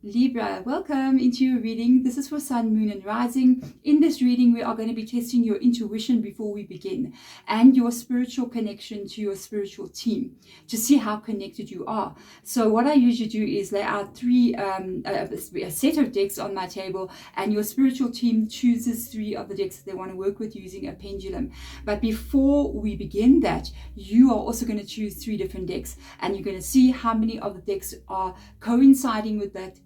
Libra, welcome into your reading. This is for Sun, Moon and Rising. In this reading, we are going to be testing your intuition before we begin and your spiritual connection to your spiritual team to see how connected you are. So what I usually do is lay out a set of decks on my table, and your spiritual team chooses 3 of the decks that they want to work with using a pendulum. But before we begin that, you are also going to choose 3 different decks, and you're going to see how many of the decks are coinciding with that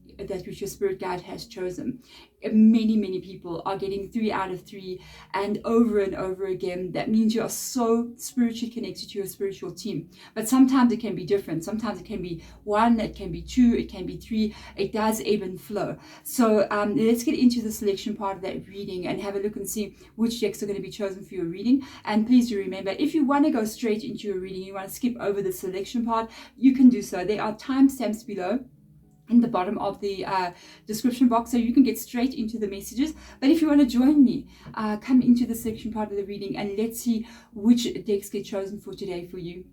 which your spirit guide has chosen. Many people are getting 3 out of 3, and over again. That means you are so spiritually connected to your spiritual team. But sometimes it can be different. Sometimes it can be 1, it can be 2, it can be 3. It does ebb and flow. So let's get into the selection part of that reading and have a look and see which decks are going to be chosen for your reading. And please do remember, if you want to go straight into your reading, you want to skip over the selection part, you can do so. There are timestamps below in the bottom of the description box, so you can get straight into the messages. But if you want to join me, come into the selection part of the reading, and let's see which decks get chosen for today for you.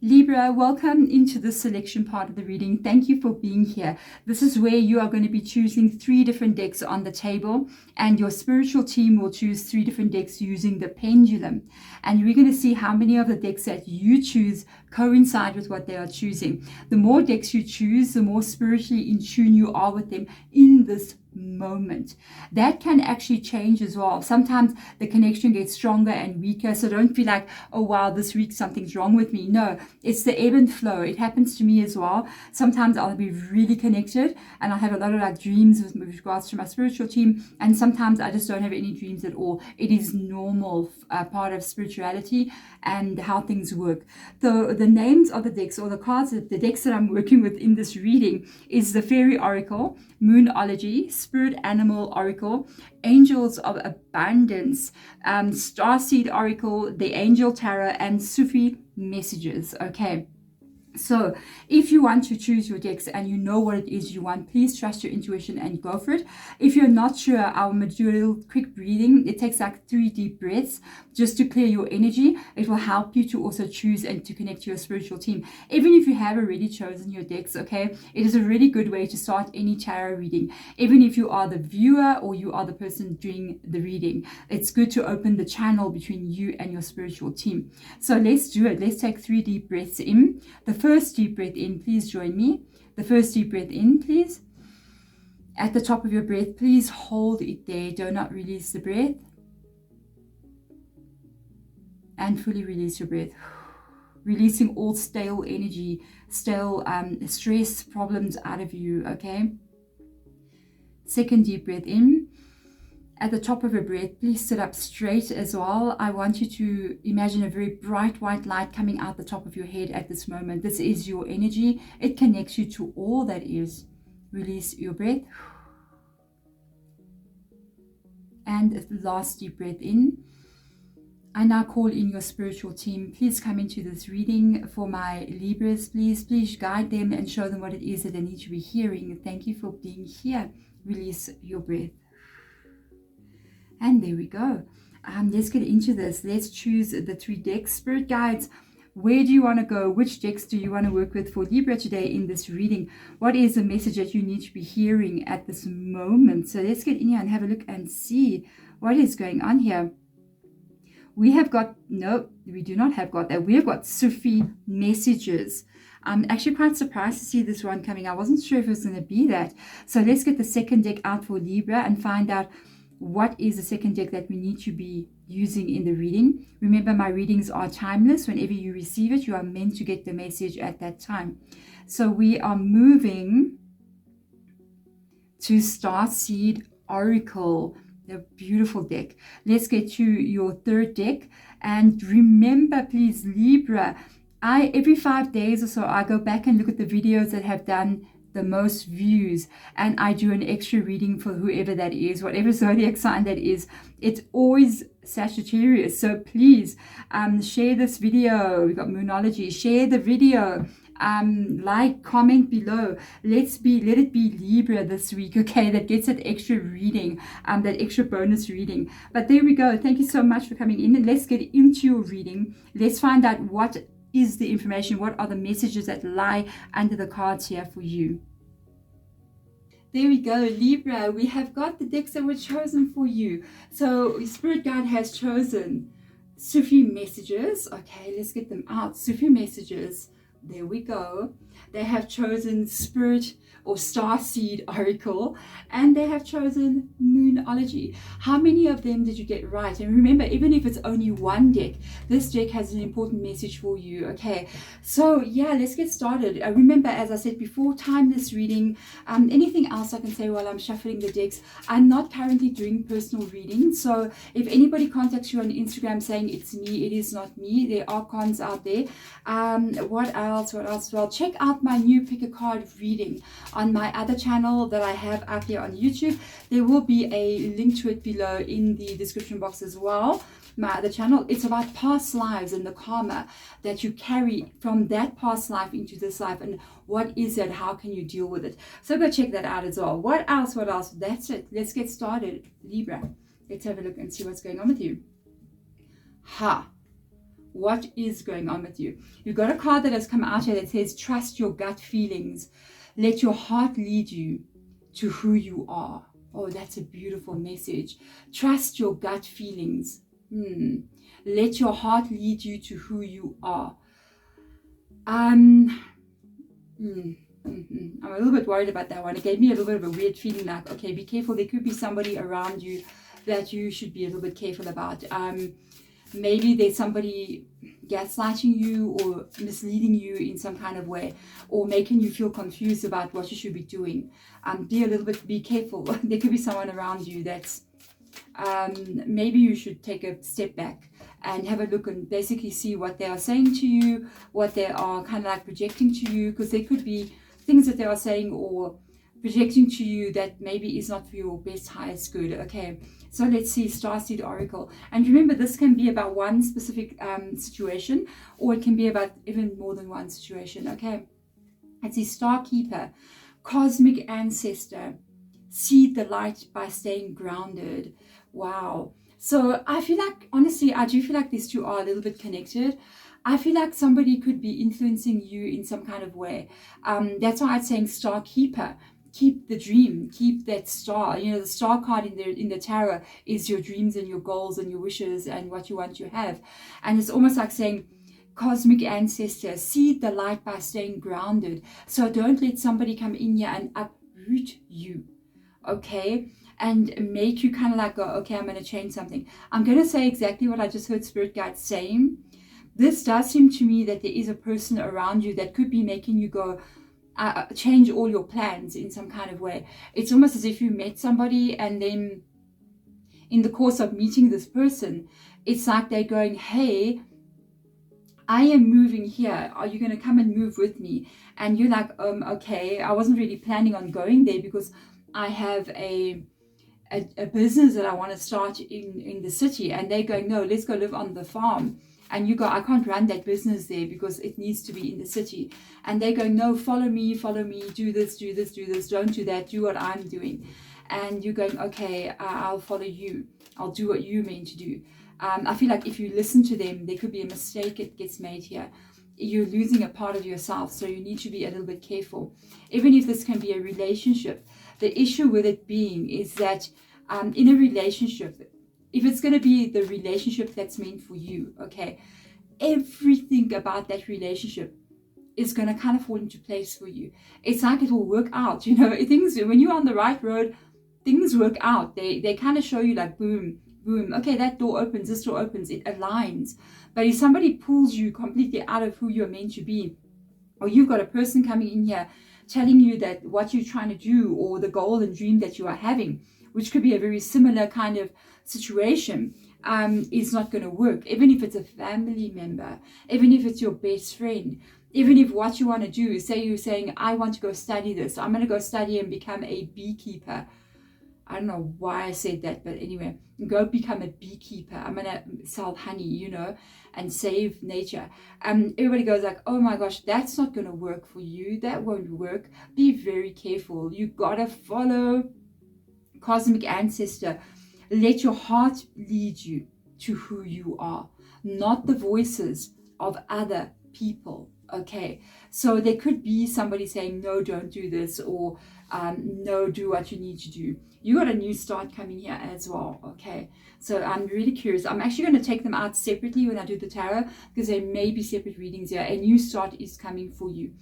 Libra, welcome into the selection part of the reading. Thank you for being here. This is where you are going to be choosing 3 different decks on the table, and your spiritual team will choose 3 different decks using the pendulum. And we're going to see how many of the decks that you choose coincide with what they are choosing. The more decks you choose, the more spiritually in tune you are with them in this moment. That can actually change as well. Sometimes the connection gets stronger and weaker, so don't feel like, oh wow, this week something's wrong with me. No, it's the ebb and flow. It happens to me as well. Sometimes I'll be really connected and I'll have a lot of dreams with regards to my spiritual team, and sometimes I just don't have any dreams at all. It is normal part of spirituality and how things work. The names of the decks, or the cards, the decks that I'm working with in this reading, is the Fairy Oracle, Moonology, Spirit Animal Oracle, Angels of Abundance, Starseed Oracle, the Angel Tarot, and Sufi Messages. Okay. So if you want to choose your decks and you know what it is you want, please trust your intuition and go for it. If you're not sure, I will do a little quick breathing. It takes like 3 deep breaths just to clear your energy. It will help you to also choose and to connect to your spiritual team. Even if you have already chosen your decks, okay, it is a really good way to start any tarot reading. Even if you are the viewer or you are the person doing the reading, it's good to open the channel between you and your spiritual team. So let's do it. Let's take 3 deep breaths in. The first deep breath in, please join me. The first deep breath in, please. At the top of your breath, please hold it there. Do not release the breath. And fully release your breath. Releasing all stale energy, stale stress, problems out of you, okay? Second deep breath in. At the top of your breath, please sit up straight as well. I want you to imagine a very bright white light coming out the top of your head at this moment. This is your energy. It connects you to all that is. Release your breath. And the last deep breath in. I now call in your spiritual team. Please come into this reading for my Libras. Please guide them and show them what it is that they need to be hearing. Thank you for being here. Release your breath. And there we go. Let's get into this. Let's choose the 3 decks. Spirit guides, where do you want to go? Which decks do you want to work with for Libra today in this reading? What is the message that you need to be hearing at this moment? So let's get in here and have a look and see what is going on here. We have got, no, we do not have got that. We have got Sufi Messages. I'm actually quite surprised to see this one coming. I wasn't sure if it was going to be that. So let's get the second deck out for Libra and find out what is the second deck that we need to be using in the reading. Remember, my readings are timeless. Whenever you receive it, you are meant to get the message at that time. So we are moving to Starseed Oracle, the beautiful deck. Let's get to your third deck. And remember, please, Libra, every 5 days or so, I go back and look at the videos that have done the most views, and I do an extra reading for whoever that is, whatever zodiac sign that is. It's always Sagittarius, so please share this video. We've got Moonology. Share the video, like, comment below. Let it be Libra this week, okay, that gets that extra reading, that extra bonus reading. But there we go. Thank you so much for coming in, and let's get into your reading. Let's find out what is the information, what are the messages that lie under the cards here for you. There we go, Libra. We have got the decks that were chosen for you. So Spirit Guide has chosen Sufi messages. Okay, let's get them out. Sufi messages. There we go. They have chosen Spirit or Star Seed Oracle, and they have chosen Moonology. How many of them did you get right? And remember, even if it's only one deck, this deck has an important message for you. Okay, so yeah, let's get started. Remember, as I said before, timeless reading. Anything else I can say while I'm shuffling the decks? I'm not currently doing personal readings, so if anybody contacts you on Instagram saying it's me, it is not me. There are cons out there. What else? Well, check out my new pick a card reading on my other channel that I have up here on YouTube. There will be a link to it below in the description box as well. My other channel, it's about past lives and the karma that you carry from that past life into this life, and what is it, how can you deal with it. So go check that out as well. What else? That's it. Let's get started. Libra, let's have a look and see what's going on with you. What is going on with you? You've got a card that has come out here that says trust your gut feelings. Let your heart lead you to who you are. Oh, that's a beautiful message. Trust your gut feelings. Let your heart lead you to who you are. I'm a little bit worried about that one. It gave me a little bit of a weird feeling like, okay, be careful. There could be somebody around you that you should be a little bit careful about. Maybe there's somebody gaslighting you or misleading you in some kind of way, or making you feel confused about what you should be doing. Be careful. There could be someone around you that's maybe you should take a step back and have a look and basically see what they are saying to you, what they are kind of like projecting to you, because there could be things that they are saying or projecting to you that maybe is not for your best, highest good. Okay, so let's see, Starseed Oracle. And remember, this can be about one specific situation, or it can be about even more than one situation. Okay, it's the Star Keeper, Cosmic Ancestor, seed the light by staying grounded. Wow. So I feel like, honestly, I do feel like these two are a little bit connected. I feel like somebody could be influencing you in some kind of way. That's why I'm saying Star Keeper. Keep the dream, keep that star. You know, the star card in the tarot is your dreams and your goals and your wishes and what you want to have. And it's almost like saying, Cosmic Ancestor, seed the light by staying grounded. So don't let somebody come in here and uproot you, okay? And make you kind of like go, okay, I'm going to change something. I'm going to say exactly what I just heard Spirit Guide saying. This does seem to me that there is a person around you that could be making you go, change all your plans in some kind of way. It's almost as if you met somebody, and then in the course of meeting this person, it's like they're going, hey, I am moving here. Are you going to come and move with me? And you're like, okay, I wasn't really planning on going there because I have a business that I want to start in the city. And they're going, no, let's go live on the farm. And you go, I can't run that business there because it needs to be in the city. And they go, no, follow me, do this, don't do that, do what I'm doing. And you're going, okay, I'll follow you. I'll do what you mean to do. I feel like if you listen to them, there could be a mistake that gets made here. You're losing a part of yourself, so you need to be a little bit careful. Even if this can be a relationship, the issue with it being is that in a relationship, if it's going to be the relationship that's meant for you, okay, everything about that relationship is going to kind of fall into place for you. It's like it will work out, you know, things, when you're on the right road, things work out. They kind of show you like, boom, boom, okay, that door opens, this door opens, it aligns. But if somebody pulls you completely out of who you're meant to be, or you've got a person coming in here telling you that what you're trying to do, or the goal and dream that you are having, which could be a very similar kind of situation, is not going to work. Even if it's a family member, even if it's your best friend, even if what you want to do is, say you're saying, I want to go study this, I'm going to go study and become a beekeeper. I don't know why I said that, but anyway, go become a beekeeper. I'm going to sell honey, you know, and save nature. Everybody goes like, oh my gosh, that's not going to work for you. That won't work. Be very careful. You got to follow Cosmic Ancestor. Let your heart lead you to who you are, not the voices of other people. Okay, so there could be somebody saying, no, don't do this, or no, do what you need to do. You got a new start coming here as well. Okay, so I'm really curious. I'm actually going to take them out separately when I do the tarot, because there may be separate readings here. A new start is coming for you.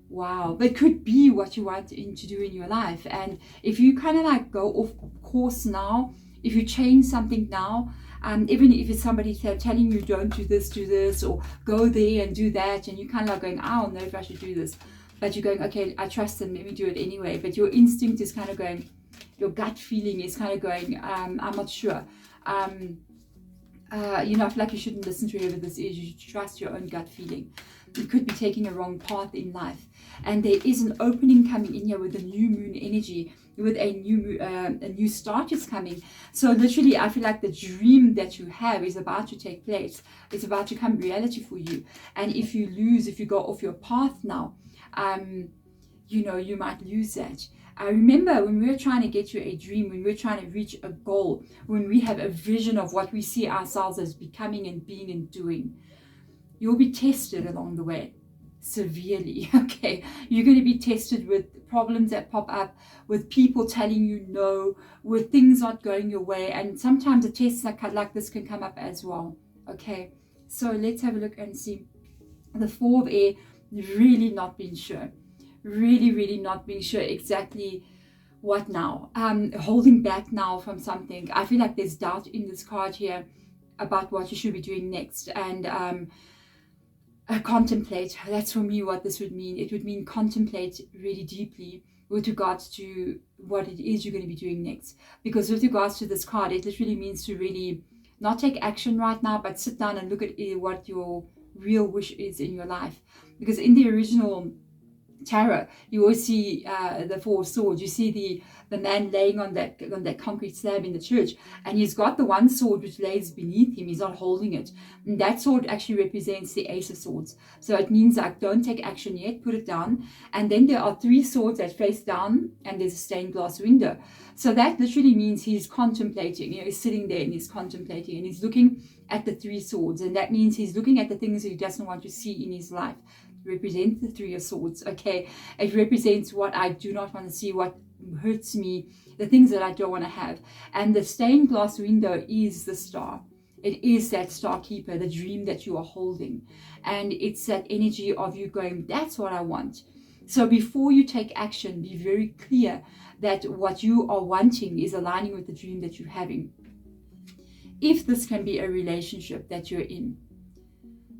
Wow, that could be what you want to do in your life. And if you kind of like go off course now, if you change something now, even if it's somebody telling you don't do this, or go there and do that, and you're kind of like going, I don't know if I should do this, but you're going, okay, I trust them, let me do it anyway. But your instinct is kind of going, your gut feeling is kind of going, I'm not sure. You know, I feel like you shouldn't listen to whoever this is. You should trust your own gut feeling. You could be taking a wrong path in life, and there is an opening coming in here with a new moon energy, with a new start is coming. So literally, I feel like the dream that you have is about to take place. It's about to come reality for you. And if you go off your path now, you know, you might lose that. I remember when we're trying to get to a dream, when we're trying to reach a goal, when we have a vision of what we see ourselves as becoming and being and doing, you'll be tested along the way severely. Okay, you're going to be tested with problems that pop up, with people telling you no, with things not going your way, and sometimes a test like this can come up as well. Okay, so let's have a look and see. The Four of Air, really not being sure, really not being sure exactly what now, holding back now from something. I feel like there's doubt in this card here about what you should be doing next. And contemplate, that's for me what this would mean. It would mean contemplate really deeply with regards to what it is you're going to be doing next. Because with regards to this card, it literally means to really not take action right now, but sit down and look at what your real wish is in your life. Because in the original tarot, you always see the Four of Swords. You see the man laying on that concrete slab in the church, and he's got the one sword which lays beneath him. He's not holding it, and that sword actually represents the Ace of Swords. So it means like, don't take action yet, put it down. And then there are three swords that face down, and there's a stained glass window. So that literally means he's contemplating. You know, he's sitting there and he's contemplating, and he's looking at the three swords, and that means he's looking at the things that he doesn't want to see in his life. Represents the Three of Swords. Okay, it represents what I do not want to see, what hurts me, the things that I don't want to have. And the stained glass window is the star. It is that star keeper, the dream that you are holding, and it's that energy of you going, that's what I want. So before you take action, be very clear that what you are wanting is aligning with the dream that you're having. If this can be a relationship that you're in,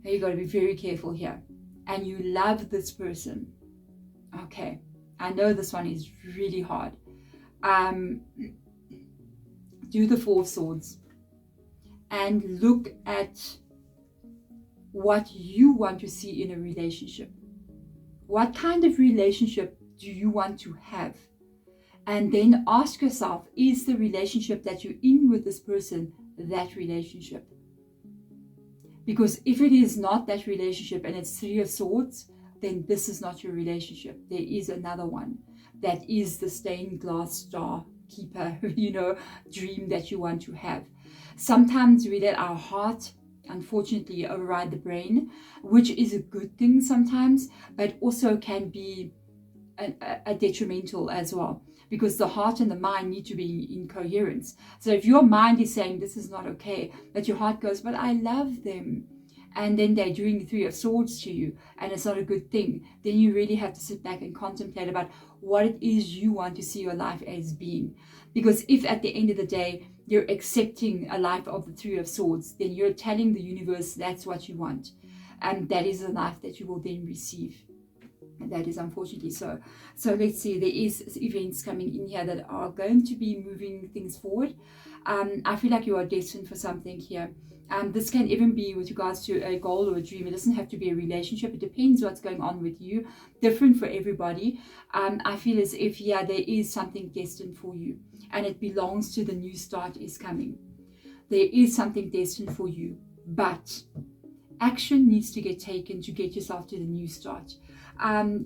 you got to be very careful here. And you love this person. Okay, I know this one is really hard. Do the Four of Swords and look at what you want to see in a relationship. What kind of relationship do you want to have? And then ask yourself, is the relationship that you're in with this person that relationship? Because if it is not that relationship and it's Three of Swords, then this is not your relationship. There is another one that is the stained glass star keeper, you know, dream that you want to have. Sometimes we let our heart, unfortunately, override the brain, which is a good thing sometimes, but also can be a detrimental as well. Because the heart and the mind need to be in coherence. So if your mind is saying this is not okay, but your heart goes, but I love them, and then they're doing the Three of Swords to you, and it's not a good thing, then you really have to sit back and contemplate about what it is you want to see your life as being. Because if at the end of the day, you're accepting a life of the Three of Swords, then you're telling the universe that's what you want. And that is the life that you will then receive. And that is unfortunately so. So let's see, there is events coming in here that are going to be moving things forward. I feel like you are destined for something here. This can even be with regards to a goal or a dream. It doesn't have to be a relationship. It depends what's going on with you. Different for everybody. I feel as if, yeah, there is something destined for you. And it belongs to the new start is coming. There is something destined for you. But action needs to get taken to get yourself to the new start.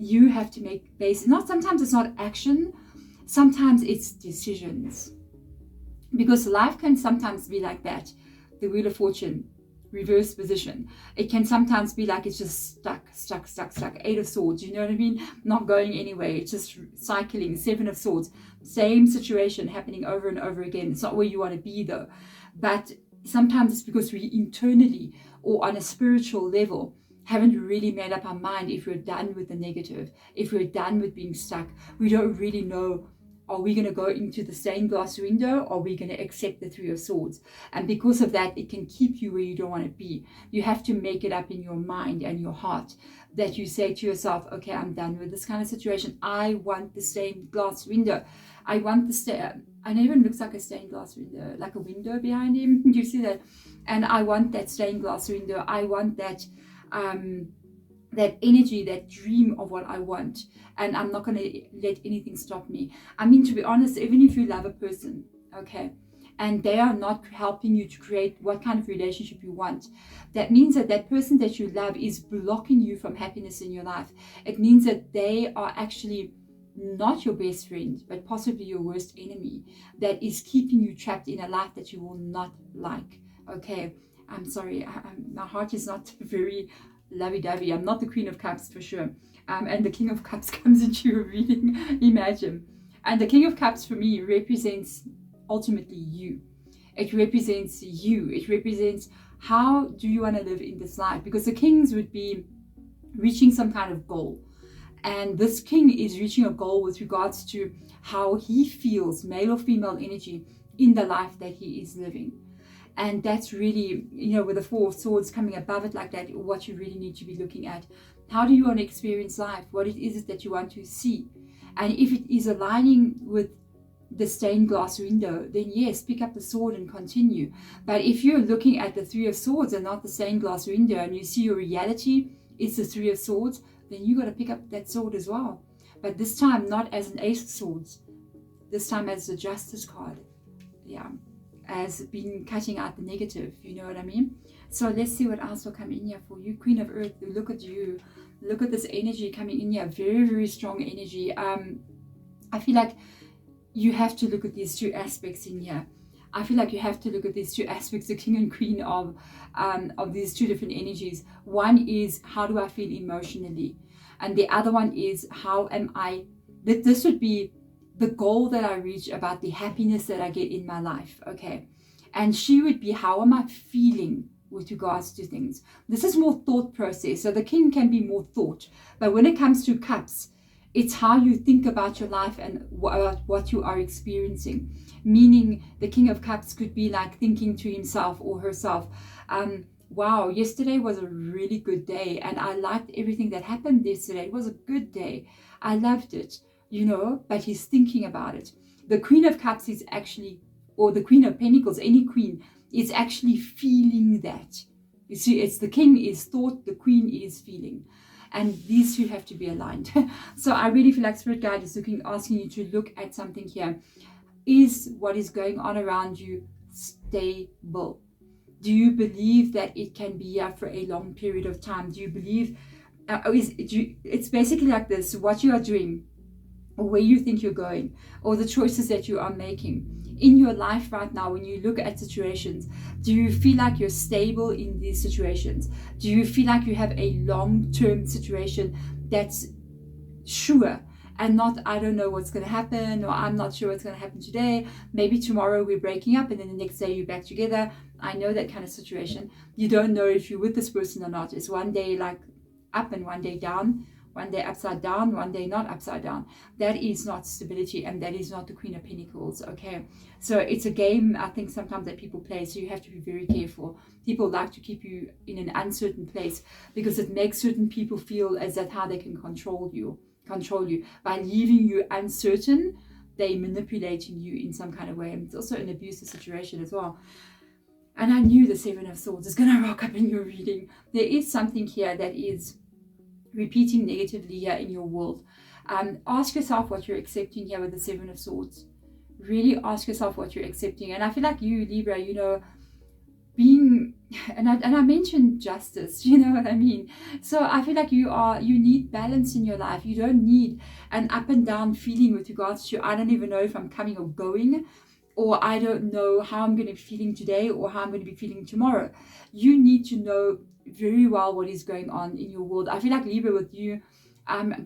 You have to make sometimes it's not action, sometimes it's decisions. Because life can sometimes be like that. The Wheel of Fortune, reverse position. It can sometimes be like it's just stuck. Eight of Swords, you know what I mean? Not going anywhere. It's just cycling. Seven of Swords. Same situation happening over and over again. It's not where you want to be though. But sometimes it's because we internally or on a spiritual level haven't really made up our mind if we're done with the negative, if we're done with being stuck. We don't really know, are we going to go into the stained glass window, or are we going to accept the Three of Swords? And because of that, it can keep you where you don't want to be. You have to make it up in your mind and your heart that you say to yourself, okay, I'm done with this kind of situation. I want the stained glass window. I want the and it even looks like a stained glass window, like a window behind him. Do you see that? And I want that stained glass window. I want that that energy, that dream of what I want. And I'm not going to let anything stop me. I mean, to be honest, even if you love a person, okay, and they are not helping you to create what kind of relationship you want, that means that that person that you love is blocking you from happiness in your life. It means that they are actually not your best friend, but possibly your worst enemy, that is keeping you trapped in a life that you will not like. Okay, I'm sorry, my heart is not very lovey-dovey. I'm not the Queen of Cups for sure. And the King of Cups comes into your reading, imagine. And the King of Cups for me represents ultimately you. It represents you. It represents how do you want to live in this life? Because the kings would be reaching some kind of goal. And this king is reaching a goal with regards to how he feels, male or female energy, in the life that he is living. And that's really, you know, with the Four of Swords coming above it like that, what you really need to be looking at. How do you want to experience life? What is it that you want to see? And if it is aligning with the stained glass window, then yes, pick up the sword and continue. But if you're looking at the Three of Swords and not the stained glass window, and you see your reality is the Three of Swords, then you got to pick up that sword as well. But this time not as an Ace of Swords, this time as the Justice card. Yeah, as being cutting out the negative, you know what I mean? So let's see what else will come in here for you. Queen of Earth, look at you. Look at this energy coming in here. Very, very strong energy. I feel like you have to look at these two aspects in here. I feel like you have to look at these two aspects, the king and queen of these two different energies. One is, how do I feel emotionally? And the other one is, how am I, that this would be the goal that I reach about the happiness that I get in my life, okay? And she would be, how am I feeling with regards to things? This is more thought process. So the king can be more thought. But when it comes to cups, it's how you think about your life and what you are experiencing. Meaning the King of Cups could be like thinking to himself or herself, wow, yesterday was a really good day and I liked everything that happened yesterday. It was a good day. I loved it, you know, but he's thinking about it. The Queen of Cups is actually, or the Queen of Pentacles, any queen, is actually feeling that. You see, it's the king is thought, the queen is feeling. And these two have to be aligned. So I really feel like Spirit Guide is asking you to look at something here. Is what is going on around you stable? Do you believe that it can be here for a long period of time? Do you believe, it's basically like this, what you are doing, or where you think you're going, or the choices that you are making in your life right now. When you look at situations, do you feel like you're stable in these situations? Do you feel like you have a long-term situation that's sure, and not, I don't know what's going to happen, or I'm not sure what's going to happen today, maybe tomorrow we're breaking up and then the next day you're back together? I know that kind of situation. You don't know if you're with this person or not. It's one day like up and one day down, one day upside down, one day not upside down. That is not stability, and that is not the Queen of Pentacles, okay? So it's a game, I think, sometimes that people play, so you have to be very careful. People like to keep you in an uncertain place because it makes certain people feel as that how they can control you. By leaving you uncertain, they're manipulating you in some kind of way. And it's also an abusive situation as well. And I knew the Seven of Swords is going to rock up in your reading. There is something here that is repeating negatively here in your world. Ask yourself what you're accepting here with the Seven of Swords. Really ask yourself what you're accepting. And I feel like you, Libra, you know, being, and I mentioned justice, you know what I mean? So I feel like you need balance in your life. You don't need an up and down feeling with regards to, I don't even know if I'm coming or going. or I don't know how I'm going to be feeling today or how I'm going to be feeling tomorrow. You need to know very well what is going on in your world. I feel like Libra, with you,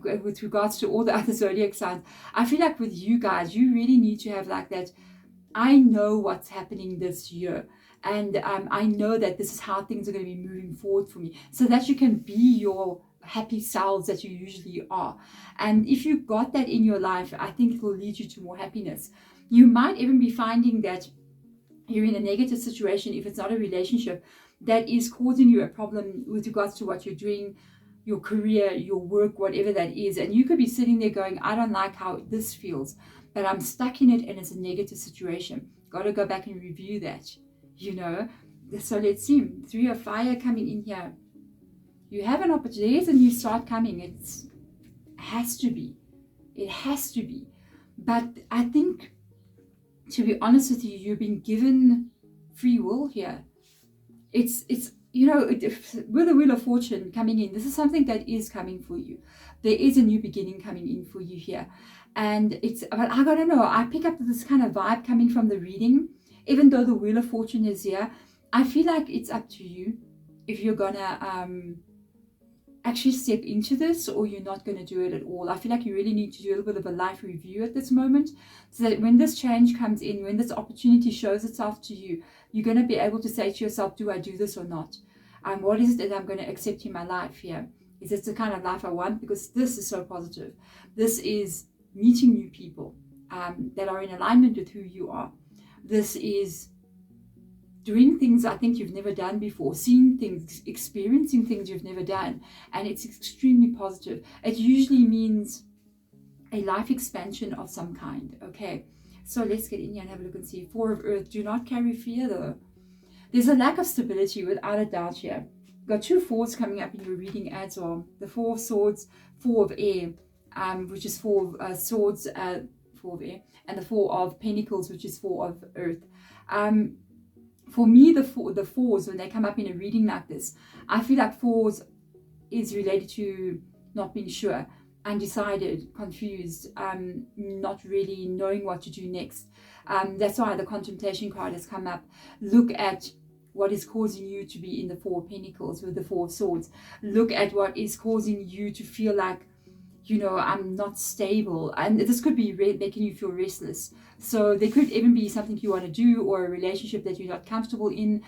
with regards to all the other zodiac signs, I feel like with you guys, you really need to have like that, I know what's happening this year, and I know that this is how things are going to be moving forward for me, so that you can be your happy selves that you usually are. And if you got that in your life, I think it will lead you to more happiness. You might even be finding that you're in a negative situation, if it's not a relationship, that is causing you a problem with regards to what you're doing, your career, your work, whatever that is. And you could be sitting there going, I don't like how this feels, but I'm stuck in it and it's a negative situation. Got to go back and review that, you know. So let's see, 3 of fire coming in here. You have an opportunity. There's a new start coming. It has to be. It has to be. But I think, to be honest with you, you've been given free will here. It's you know, with the Wheel of Fortune coming in, this is something that is coming for you. There is a new beginning coming in for you here. And but I don't know, I pick up this kind of vibe coming from the reading. Even though the Wheel of Fortune is here, I feel like it's up to you if you're gonna actually step into this, or you're not going to do it at all. I feel like you really need to do a little bit of a life review at this moment, so that when this change comes in, when this opportunity shows itself to you, you're going to be able to say to yourself, do I do this or not? What is it that I'm going to accept in my life here? Is this the kind of life I want? Because this is so positive. This is meeting new people that are in alignment with who you are. This is doing things I think you've never done before, seeing things, experiencing things you've never done, and it's extremely positive. It usually means a life expansion of some kind. Okay, so let's get in here and have a look and see. 4 of Earth, do not carry fear though. There's a lack of stability without a doubt here. Got 2 4s coming up in your reading as well. The 4 of Swords, 4 of Air, which is 4 of Swords, 4 of Air, and the 4 of Pentacles, which is 4 of Earth. For me, the 4s, when they come up in a reading like this, I feel like 4s is related to not being sure, undecided, confused, not really knowing what to do next. That's why the contemplation card has come up. Look at what is causing you to be in the 4 of Pentacles with the 4 of Swords. Look at what is causing you to feel like, you know, I'm not stable. And this could be making you feel restless. So there could even be something you want to do, or a relationship that you're not comfortable in,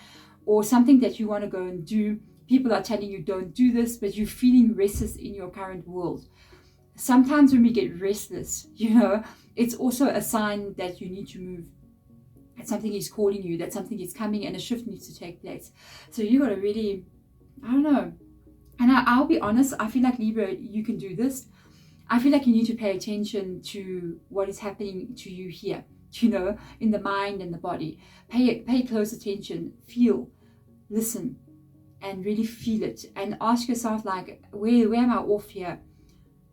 or something that you want to go and do. People are telling you don't do this, but you're feeling restless in your current world. Sometimes when we get restless, you know, it's also a sign that you need to move. That something is calling you, that something is coming, and a shift needs to take place. So you got to really, I don't know. And I'll be honest, I feel like Libra, you can do this. I feel like you need to pay attention to what is happening to you here, you know, in the mind and the body. Pay close attention, feel, listen, and really feel it. And ask yourself, like, where am I off here?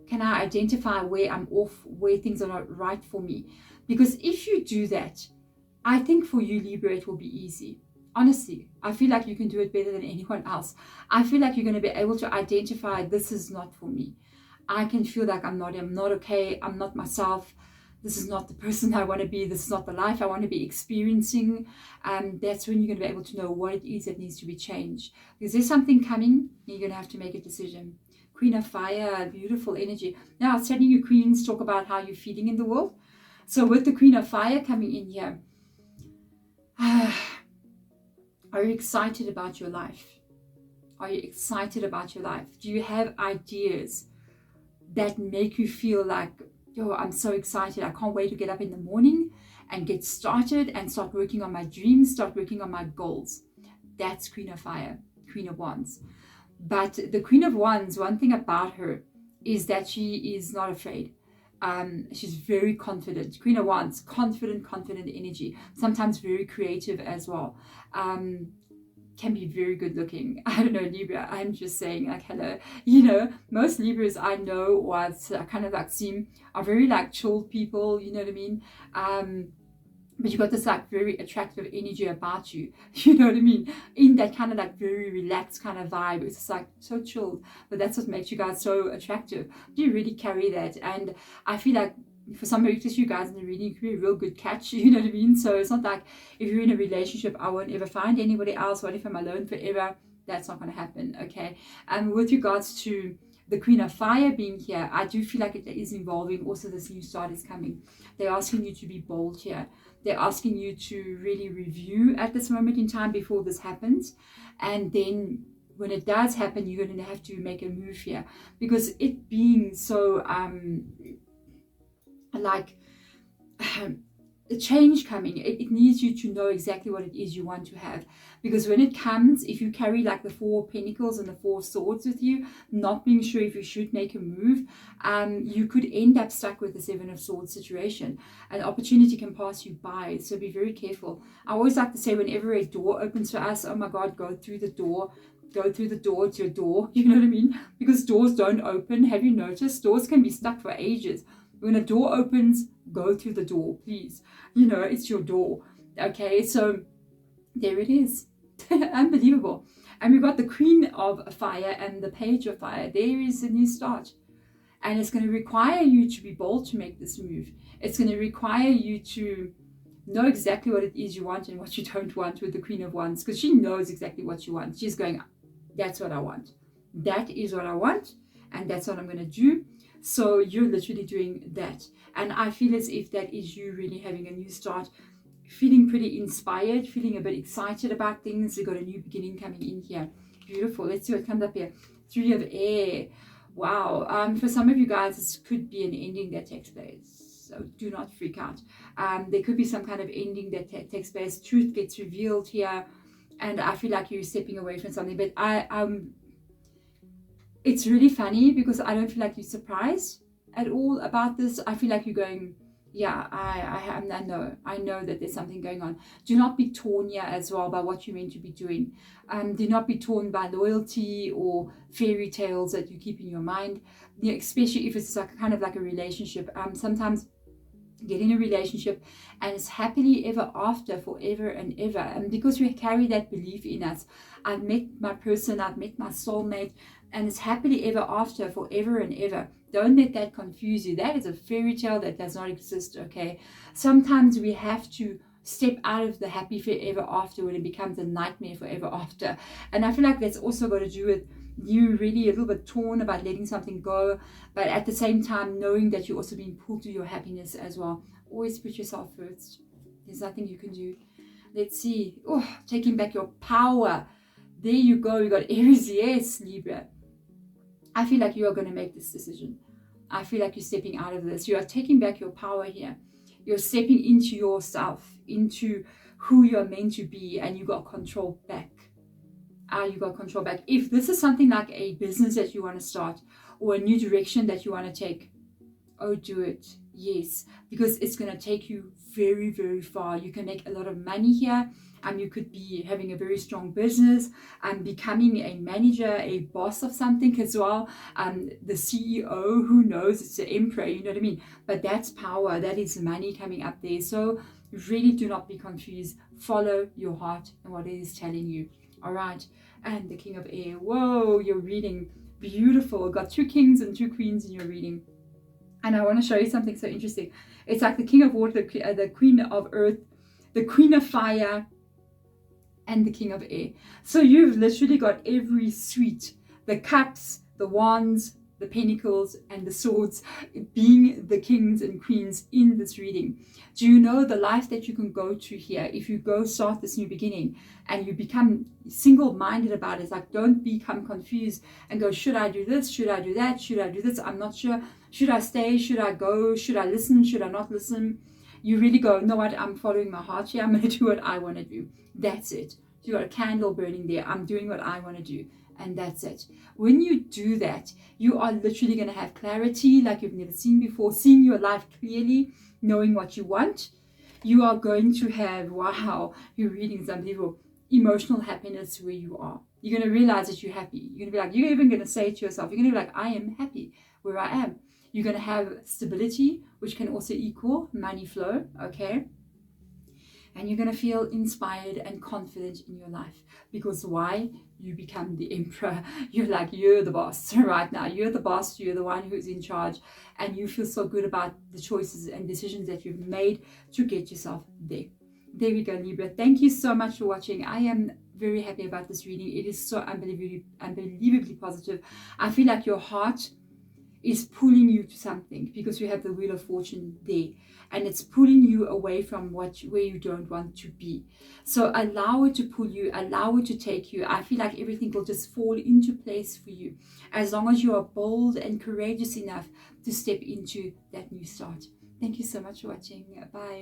Can I identify where I'm off, where things are not right for me? Because if you do that, I think for you, Libra, it will be easy. Honestly, I feel like you can do it better than anyone else. I feel like you're going to be able to identify, this is not for me. I can feel like I'm not okay, I'm not myself, this is not the person I want to be, this is not the life I want to be experiencing. That's when you're going to be able to know what it is that needs to be changed. Because there's something coming, and you're going to have to make a decision. Queen of Fire, beautiful energy. Now, I was telling you, Queens, talk about how you're feeling in the world. So with the Queen of Fire coming in here, are you excited about your life? Are you excited about your life? Do you have ideas that make you feel like, oh, I'm so excited, I can't wait to get up in the morning and get started and start working on my dreams, start working on my goals? That's Queen of Fire, Queen of Wands. But the Queen of Wands, one thing about her is that she is not afraid. She's very confident. Queen of Wands, confident energy, sometimes very creative as well. Can be very good looking. I don't know, Libra, I'm just saying, like, hello. You know, most Libras I know, or kind of like seem, are very like chilled people, you know what I mean? But you got this like very attractive energy about you, you know what I mean? In that kind of like very relaxed kind of vibe. It's just like so chilled, but that's what makes you guys so attractive. You really carry that. And I feel like for some of you guys in the reading, it could be a real good catch, you know what I mean? So it's not like if you're in a relationship, I won't ever find anybody else. What if I'm alone forever? That's not going to happen, okay? With regards to the Queen of Fire being here, I do feel like it is involving also this new start is coming. They're asking you to be bold here. They're asking you to really review at this moment in time before this happens. And then when it does happen, you're going to have to make a move here. Because it being so, a change coming, it needs you to know exactly what it is you want to have. Because when it comes, if you carry like the 4 Pentacles and the 4 Swords with you, not being sure if you should make a move, you could end up stuck with the 7 of Swords situation. An opportunity can pass you by, so be very careful. I always like to say, whenever a door opens for us, oh my God, go through the door. Go through the door to your door, you know what I mean? Because doors don't open. Have you noticed? Doors can be stuck for ages. When a door opens, go through the door, please. You know, it's your door. Okay, so there it is. Unbelievable. And we've got the Queen of Fire and the Page of Fire. There is a new start. And it's going to require you to be bold to make this move. It's going to require you to know exactly what it is you want and what you don't want with the Queen of Wands. Because she knows exactly what you want. She's going, that's what I want. That is what I want. And that's what I'm going to do. So you're literally doing that. And I feel as if that is you really having a new start, feeling pretty inspired, feeling a bit excited about things. We've got a new beginning coming in here. Beautiful. Let's see what comes up here. 3 of Air. Wow. For some of you guys, this could be an ending that takes place. So do not freak out. There could be some kind of ending that takes place. Truth gets revealed here. And I feel like you're stepping away from something. But it's really funny because I don't feel like you're surprised at all about this. I feel like you're going, yeah, I know that there's something going on. Do not be torn here as well by what you're meant to be doing. Do not be torn by loyalty or fairy tales that you keep in your mind, especially if it's like kind of like a relationship. Sometimes get in a relationship and it's happily ever after, forever and ever. And because we carry that belief in us, I've met my person, I've met my soulmate, and it's happily ever after, forever and ever. Don't let that confuse you. That is a fairy tale that does not exist, okay? Sometimes we have to step out of the happy forever after when it becomes a nightmare forever after. And I feel like that's also got to do with you really a little bit torn about letting something go, but at the same time knowing that you're also being pulled to your happiness as well. Always put yourself first. There's nothing you can do. Let's see. Oh, taking back your power. There you go. You got Aries. Yes, Libra. I feel like you are going to make this decision. I feel like you're stepping out of this. You are taking back your power here. You're stepping into yourself, into who you're meant to be, and you got control back. You got control back. If this is something like a business that you want to start or a new direction that you want to take, oh, do it. Yes, because it's going to take you very, very far. You can make a lot of money here. You could be having a very strong business and becoming a manager, a boss of something as well. The CEO, who knows, it's the emperor, you know what I mean? But that's power, that is money coming up there. So really do not be confused. Follow your heart and what it is telling you. All right. And the King of Air. Whoa, your reading. Beautiful. Got 2 kings and 2 queens in your reading. And I want to show you something so interesting. It's like the King of Water, the Queen of Earth, the Queen of Fire, and the King of Air. So you've literally got every suite, the cups, the wands, the pentacles, and the swords being the kings and queens in this reading. Do you know the life that you can go to here if you go start this new beginning and you become single-minded about it? It's like, don't become confused and go, should I do this? Should I do that? Should I do this? I'm not sure. Should I stay? Should I go? Should I listen? Should I not listen? You really go, no, what? I'm following my heart here. I'm going to do what I want to do. That's it. You got a candle burning there. I'm doing what I want to do. And that's it. When you do that, you are literally going to have clarity like you've never seen before, seeing your life clearly, knowing what you want. You are going to have, wow, your reading is unbelievable, emotional happiness where you are. You're going to realize that you're happy. You're going to be like, you're even going to say to yourself, you're going to be like, I am happy where I am. You're going to have stability, which can also equal money flow, okay? And you're going to feel inspired and confident in your life. Because why? You become the emperor. You're the boss right now. You're the boss. You're the one who's in charge. And you feel so good about the choices and decisions that you've made to get yourself there. There we go, Libra. Thank you so much for watching. I am very happy about this reading. It is so unbelievably positive. I feel like your heart is pulling you to something, because you have the Wheel of Fortune there, and it's pulling you away from where you don't want to be. So allow it to pull you, allow it to take you. I feel like everything will just fall into place for you, as long as you are bold and courageous enough to step into that new start. Thank you so much for watching. Bye.